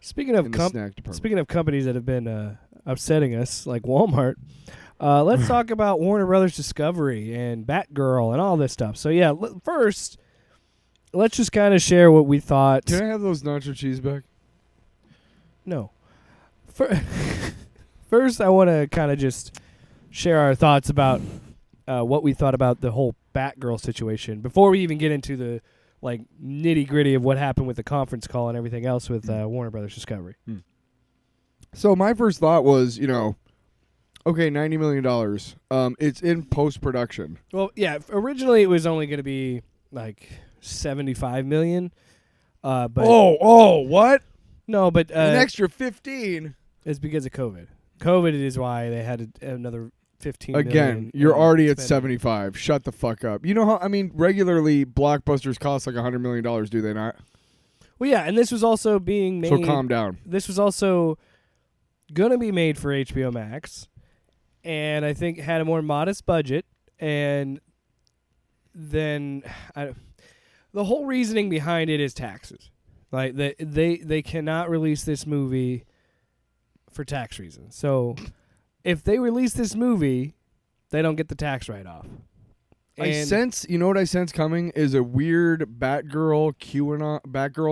Speaking of snack department. speaking of companies that have been upsetting us, like Walmart, let's talk about Warner Brothers Discovery and Batgirl and all this stuff. So yeah, first, let's just kind of share what we thought. Can I have those nacho cheese back? No. First, I want to kind of just share our thoughts about what we thought about the whole Batgirl situation before we even get into the nitty gritty of what happened with the conference call and everything else with Warner Brothers Discovery. So my first thought was, okay, $90 million. It's in post-production. Well, yeah, originally it was only going to be like $75 million. But what? No, but an extra 15. It's because of COVID. COVID is why they had another 15 Again, million you're already at spending. 75. Shut the fuck up. You know how, regularly blockbusters cost like $100 million, do they not? Well, yeah, and this was also being made. So calm down. This was also going to be made for HBO Max, and I think had a more modest budget, and then the whole reasoning behind it is taxes. Like they cannot release this movie for tax reasons. So if they release this movie, they don't get the tax write-off. You know what I sense coming is a weird Batgirl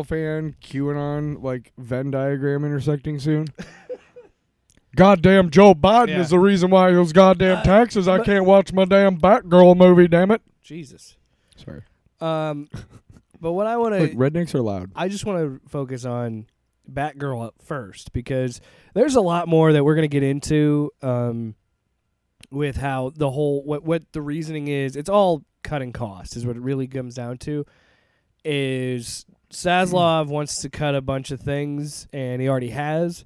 fan QAnon Venn diagram intersecting soon. Goddamn Joe Biden is the reason why those goddamn taxes. I can't watch my damn Batgirl movie. Damn it. Jesus. Sorry. But what I want to rednecks are loud. I just want to focus on Batgirl up first because there's a lot more that we're going to get into with how the whole what the reasoning is. It's all cutting costs is what it really comes down to. Is Zaslav wants to cut a bunch of things and he already has,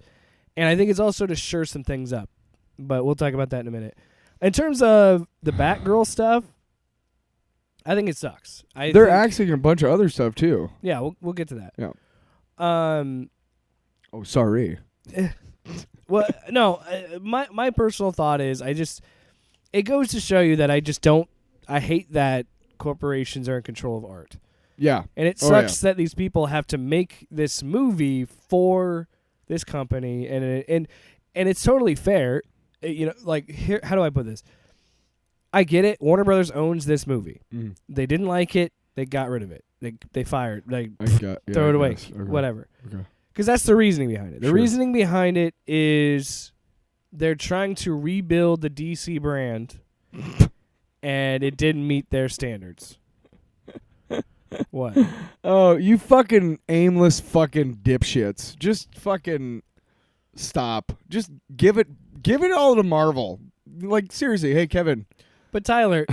and I think it's also to shore some things up. But we'll talk about that in a minute. In terms of the Batgirl stuff, I think it sucks. They're axing a bunch of other stuff too. Yeah, we'll get to that. Yeah. Oh, sorry. Well, no. My personal thought is, it goes to show you that I hate that corporations are in control of art. Yeah. And it sucks that these people have to make this movie for this company, and it's totally fair. Here, how do I put this? I get it. Warner Brothers owns this movie. Mm. They didn't like it. They got rid of it. They fired. Throw it away. Okay. Whatever. Okay. Because that's the reasoning behind it. The reasoning behind it is they're trying to rebuild the DC brand, and it didn't meet their standards. What? Oh, you fucking aimless fucking dipshits. Just fucking stop. Just give it all to Marvel. Seriously, hey, Kevin. But Tyler,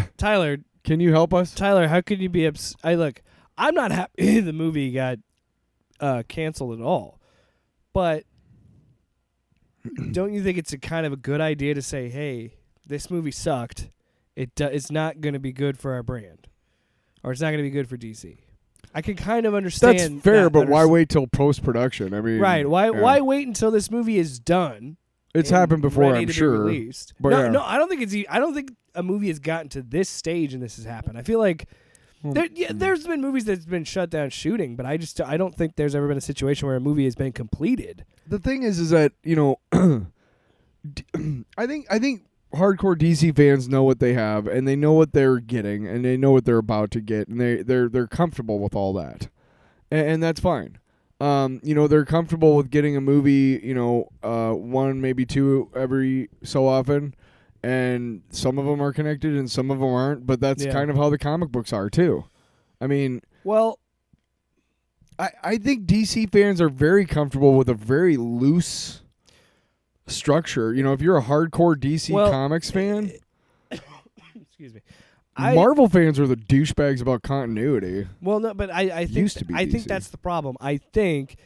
can you help us? Tyler, how could you be upset? I'm not happy the movie got canceled at all. But don't you think it's a kind of a good idea to say, hey, this movie sucked. It's not going to be good for our brand. Or it's not going to be good for DC. I can kind of understand. That's fair, but why wait till post-production? I mean, right. Why wait until this movie is done? It's happened before, I'm sure. But no, I don't think I don't think a movie has gotten to this stage and this has happened. I feel like there's been movies that's been shut down shooting, but I don't think there's ever been a situation where a movie has been completed. The thing is that I think hardcore DC fans know what they have, and they know what they're getting, and they know what they're about to get, and they're comfortable with all that, and that's fine. They're comfortable with getting a movie, one, maybe two every so often, and some of them are connected and some of them aren't, but that's kind of how the comic books are too. I mean, well, I think DC fans are very comfortable with a very loose structure. If you're a hardcore DC Comics fan, excuse me. Marvel fans are the douchebags about continuity. Well, no, but I think used to be I think that's the problem. I think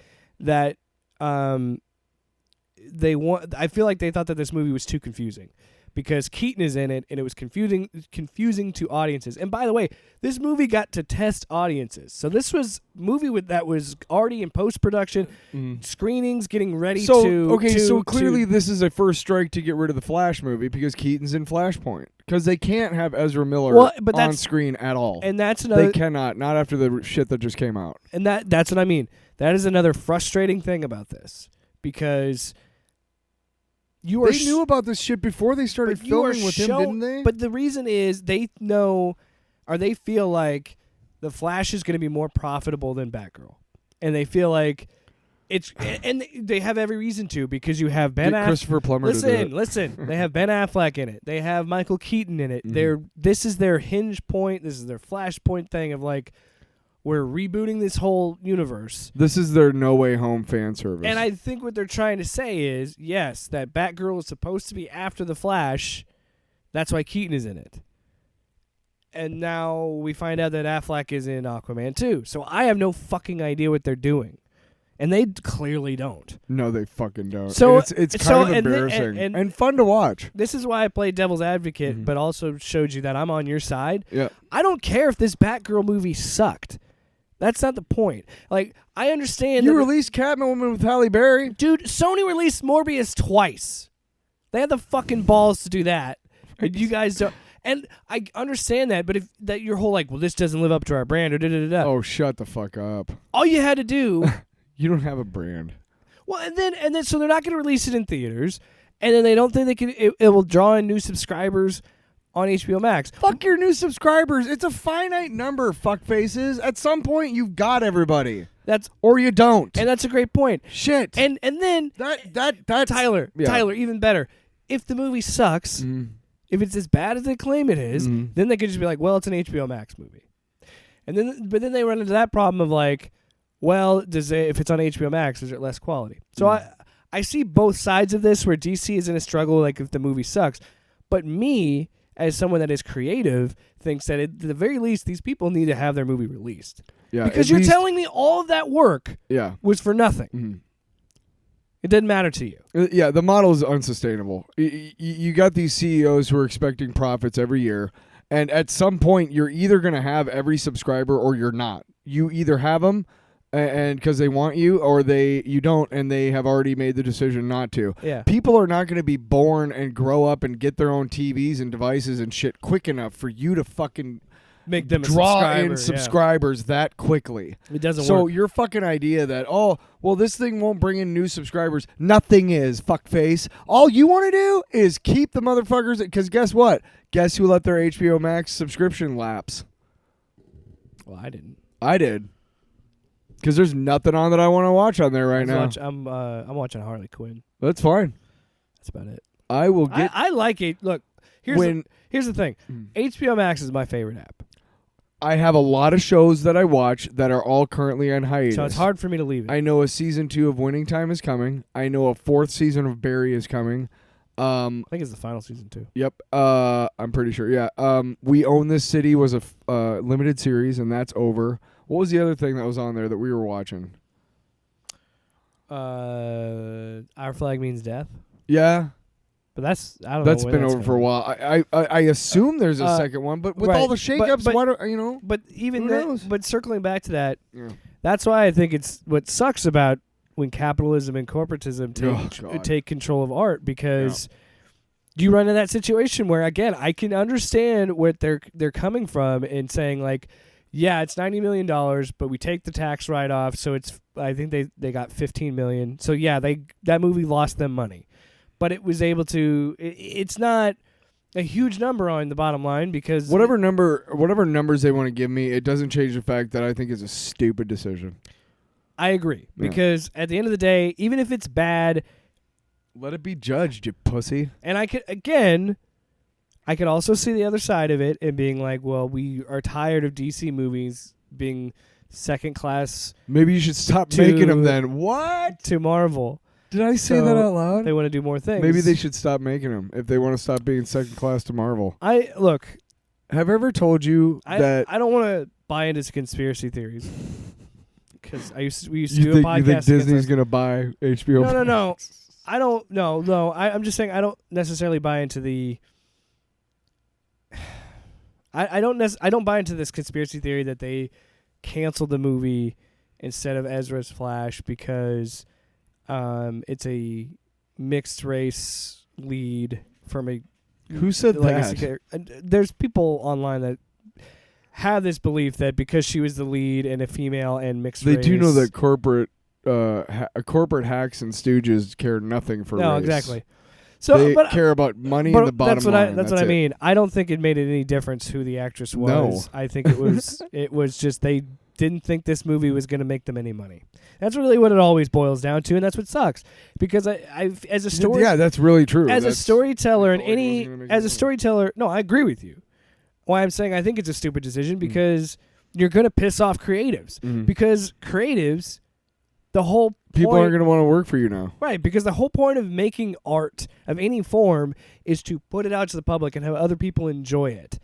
that I feel like they thought that this movie was too confusing because Keaton is in it, and it was confusing to audiences. And by the way, this movie got to test audiences. So this was a movie that was already in post-production, screenings, getting ready to... So clearly this is a first strike to get rid of the Flash movie because Keaton's in Flashpoint. Because they can't have Ezra Miller on screen at all. And that's another... They cannot, not after the shit that just came out. And that's what I mean. That is another frustrating thing about this. Because... They knew about this shit before they started filming with him, didn't they? But the reason is they know, or they feel like the Flash is going to be more profitable than Batgirl, and they feel like it's, and they have every reason to, because you have Ben Affleck. Christopher Plummer. Listen. They have Ben Affleck in it. They have Michael Keaton in it. This is their hinge point. This is their flashpoint thing of like, we're rebooting this whole universe. This is their No Way Home fan service. And I think what they're trying to say is, yes, that Batgirl is supposed to be after the Flash. That's why Keaton is in it. And now we find out that Affleck is in Aquaman too. So I have no fucking idea what they're doing. And they clearly don't. No, they fucking don't. So it's kind of embarrassing and fun to watch. This is why I played devil's advocate, but also showed you that I'm on your side. Yeah. I don't care if this Batgirl movie sucked. That's not the point. Like, I understand... You released Catwoman with Halle Berry. Dude, Sony released Morbius twice. They had the fucking balls to do that. And you guys don't... And I understand that, but if that your whole, like, well, this doesn't live up to our brand, or da-da-da-da. Oh, shut the fuck up. All you had to do... You don't have a brand. Well, and then so they're not going to release it in theaters, and then they don't think they can... It will draw in new subscribers... on HBO Max. Fuck your new subscribers. It's a finite number, fuckfaces. At some point, you've got everybody. Or you don't. And that's a great point. Shit. And then that's Tyler, even better. If the movie sucks, if it's as bad as they claim it is, then they could just be like, well, it's an HBO Max movie. But then they run into that problem of like, well, if it's on HBO Max, is it less quality? So I see both sides of this where DC is in a struggle, like if the movie sucks. But me, as someone that is creative, thinks that at the very least, these people need to have their movie released. Yeah, because you're telling me all of that work was for nothing. Mm-hmm. It didn't matter to you. Yeah, the model is unsustainable. You got these CEOs who are expecting profits every year, and at some point, you're either going to have every subscriber or you're not. You either have them and because they want you, or you don't, and they have already made the decision not to. Yeah. People are not going to be born and grow up and get their own TVs and devices and shit quick enough for you to fucking make them draw in subscribers that quickly. It doesn't work. So your fucking idea that, oh, well, this thing won't bring in new subscribers. Nothing is, fuckface. All you want to do is keep the motherfuckers, because guess what? Guess who let their HBO Max subscription lapse? Well, I didn't. I did. Because there's nothing on that I want to watch on there right now. I'm watching Harley Quinn. That's fine. That's about it. I will get... I like it. Look, here's the thing. HBO Max is my favorite app. I have a lot of shows that I watch that are all currently on hiatus. So it's hard for me to leave it. I know a season 2 of Winning Time is coming. I know a 4th season of Barry is coming. I think it's the final season too. Yep. I'm pretty sure. Yeah. We Own This City was a limited series, and that's over. What was the other thing that was on there that we were watching? Our Flag Means Death. Yeah. But that's been over for a while. I assume there's a second one, but with all the shakeups, why don't you know? But even but circling back to that, that's why I think it's what sucks about when capitalism and corporatism take control of art, because you run into that situation where, again, I can understand what they're coming from and saying like, yeah, it's $90 million, but we take the tax write-off, so it's, I think they got $15 million. So yeah, that movie lost them money, but it was able to. It's not a huge number on the bottom line, because whatever numbers they want to give me, it doesn't change the fact that I think it's a stupid decision. I agree, because at the end of the day, even if it's bad, let it be judged, you pussy. And I could also see the other side of it and being like, well, we are tired of DC movies being second class. Maybe you should stop making them then. What? To Marvel. Did I say that out loud? They want to do more things. Maybe they should stop making them if they want to stop being second class to Marvel. Have I ever told you that... I don't want to buy into conspiracy theories. Because we used to do a podcast. You think Disney's going to buy HBO? No. I don't. No. I'm just saying I don't necessarily buy into the. I don't buy into this conspiracy theory that they canceled the movie instead of Ezra's Flash because it's a mixed race lead from a Who said legacy that? character. And there's people online that have this belief that because she was the lead and a female and mixed They race. do know that corporate hacks and stooges care nothing for No, race. exactly. So, they but, care about money but and the bottom that's what line. that's what I mean. I don't think it made any difference who the actress was. No. I think it was it was just they didn't think this movie was going to make them any money. That's really what it always boils down to, and that's what sucks. Because I as a story, Yeah, that's really true. as a storyteller and as a storyteller, no, I agree with you. Why I'm saying I think it's a stupid decision Mm. because you're going to piss off creatives. Mhm. Because creatives, the whole People point, aren't going to want to work for you now. right, because the whole point of making art of any form is to put it out to the public and have other people enjoy it.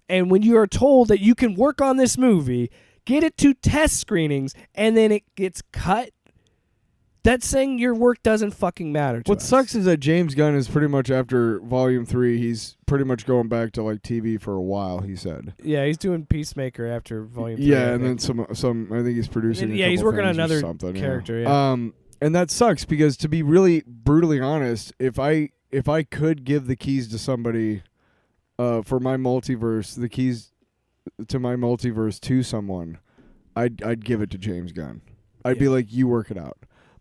And when you are told that you can work on this movie, get it to test screenings, and then it gets cut, that's saying your work doesn't fucking matter to What us. sucks is that James Gunn is pretty much after Volume 3, he's pretty much going back to like TV for a while, he said. Yeah, he's doing Peacemaker after Volume 3. Yeah, I and think. then some I think he's producing a Yeah, he's couple working on things or another something, character, yeah. And that sucks because to be really brutally honest, if I could give the keys to somebody for my multiverse, the keys to my multiverse to someone, I'd give it to James Gunn. I'd be like, you work it out.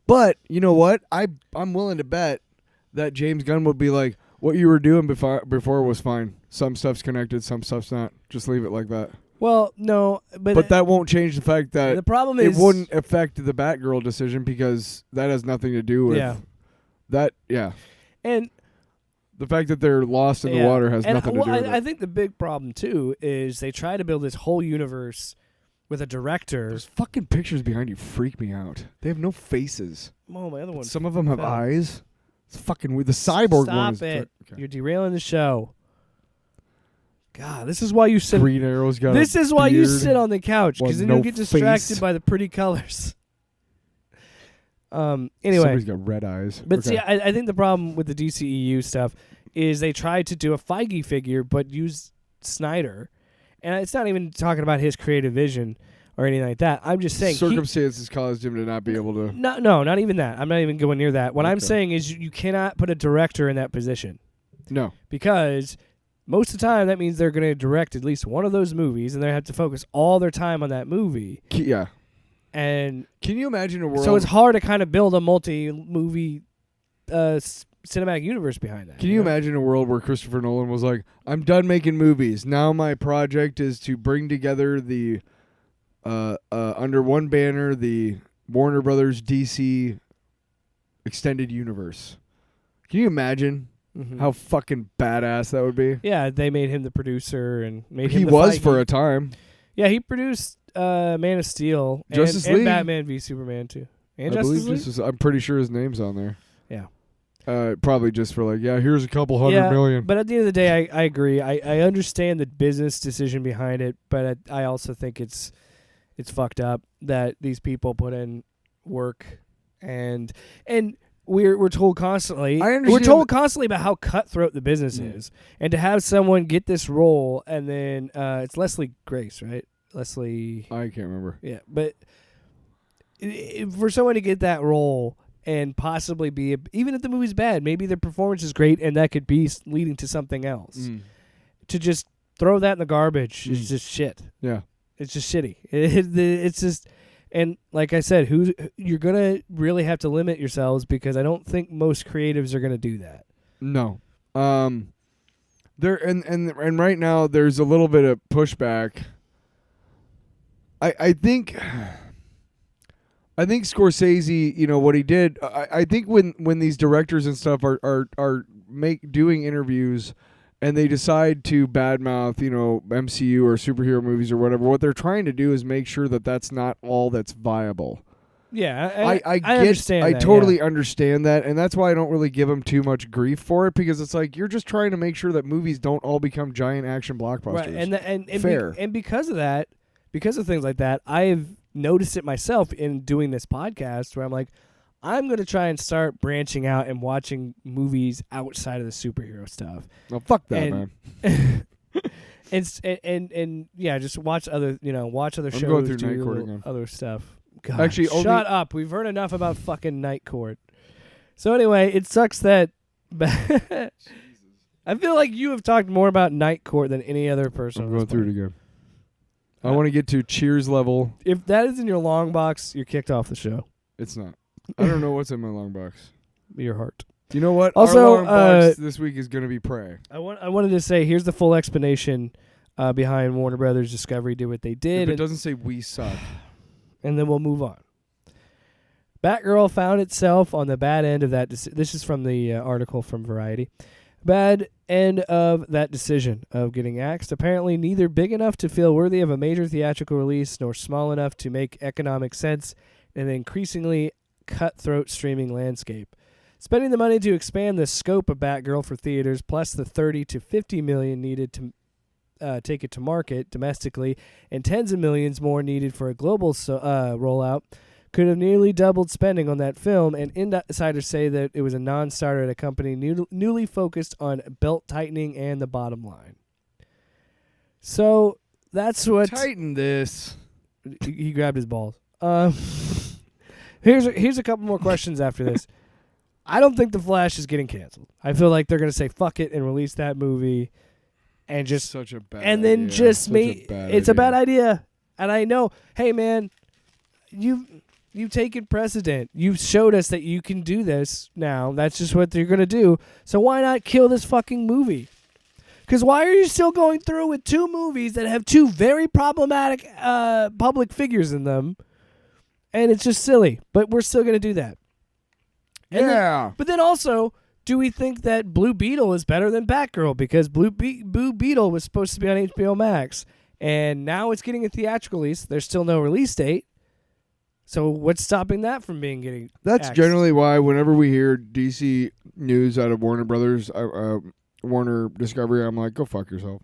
But you know what? I'm willing to bet that James Gunn would be like, what you were doing before was fine. Some stuff's connected, some stuff's not. Just leave it like that. Well, no, But that won't change the fact that the problem it is wouldn't affect the Batgirl decision because that has nothing to do with that. Yeah. And The fact that they're lost in the water has and nothing to do with I it. think the big problem too is they try to build this whole universe with a director. Those fucking pictures behind you freak me out. They have no faces. Oh, my other one. Some of them have fell. eyes. It's fucking weird. The cyborg one is... Stop it. Okay. You're derailing the show. God, this is why you sit. Green Arrow's got This a is why you beard. sit on the couch because then no you'll get distracted face. by the pretty colors. Anyway, Somebody's got red eyes. but Okay. see, I think the problem with the DCEU stuff is they tried to do a Feige figure but use Snyder, and it's not even talking about his creative vision or anything like that. I'm just saying circumstances caused him to not be able to... No, not even that. I'm not even going near that. What I'm Okay. saying is you cannot put a director in that position No. because most of the time that means they're going to direct at least one of those movies and they have to focus all their time on that movie. Yeah. And Can you imagine a world... so it's hard to kind of build a multi-movie cinematic universe behind that. Can you imagine a world where Christopher Nolan was like, I'm done making movies. Now my project is to bring together the... under one banner, the Warner Brothers DC extended universe. Can you imagine how fucking badass that would be? Yeah, they made him the producer and made him He the was Feige. for a time. Yeah, he produced Man of Steel Justice and League. Batman v Superman too. And I Justice believe League? I'm pretty sure his name's on there. Yeah. Probably just for like, here's a couple hundred million. But at the end of the day, I agree. I understand the business decision behind it, but I also think it's fucked up that these people put in work and we're told constantly. I understand We're told constantly about how cutthroat the business is, and to have someone get this role and then it's Leslie Grace, right? Leslie. I can't remember. Yeah, but for someone to get that role and possibly be even if the movie's bad, maybe the performance is great and that could be leading to something else. To just throw that in the garbage is just shit. Yeah. It's just shitty. It's just, and like I said, you're gonna really have to limit yourselves because I don't think most creatives are gonna do that. No. There and right now there's a little bit of pushback. I think Scorsese, you know what he did. I think when these directors and stuff are doing interviews and they decide to badmouth, you know, MCU or superhero movies or whatever, what they're trying to do is make sure that that's not all that's viable. Yeah, I get, understand. I that, totally yeah. understand that, and that's why I don't really give them too much grief for it because it's like you're just trying to make sure that movies don't all become giant action blockbusters. Right, and fair. And because of that, because of things like that, I've noticed it myself in doing this podcast where I'm like, I'm going to try and start branching out and watching movies outside of the superhero stuff. No, fuck that, And- man. and yeah, just watch other shows, going through do Night Court little again. other stuff. God, Actually, shut up. We've heard enough about fucking Night Court. So anyway, it sucks that I feel like you have talked more about Night Court than any other person. I'm going through it again. I want to get to Cheers level. If that is in your long box, you're kicked off the show. It's not. I don't know what's in my long box. Your heart. You know what? Also, our long box this week is going to be Prey. I wanted to say here's the full explanation behind Warner Brothers Discovery did what they did. If it doesn't say we suck. And then we'll move on. Batgirl found itself on the bad end of that. This is from the article from Variety. Bad end of that decision of getting axed. Apparently neither big enough to feel worthy of a major theatrical release nor small enough to make economic sense in an increasingly cutthroat streaming landscape. Spending the money to expand the scope of Batgirl for theaters, plus the $30 to $50 million needed to take it to market domestically, and tens of millions more needed for a global rollout, could have nearly doubled spending on that film, and insiders say that it was a non-starter at a company newly focused on belt tightening and the bottom line. So that's what... Tighten this. He grabbed his balls. Here's a couple more questions after this. I don't think The Flash is getting canceled. I feel like they're going to say fuck it and release that movie and just... Such a bad and then idea. just Such make... It's a bad idea. And I know, hey man, You've taken precedent. You've showed us that you can do this now. That's just what you're going to do. So why not kill this fucking movie? Because why are you still going through with two movies that have two very problematic public figures in them? And it's just silly. But we're still going to do that. Yeah. But then also, do we think that Blue Beetle is better than Batgirl? Because Blue Beetle was supposed to be on HBO Max. And now it's getting a theatrical release. There's still no release date. So what's stopping that from getting That's axed? generally why whenever we hear DC news out of Warner Brothers, Warner Discovery, I'm like, go fuck yourself.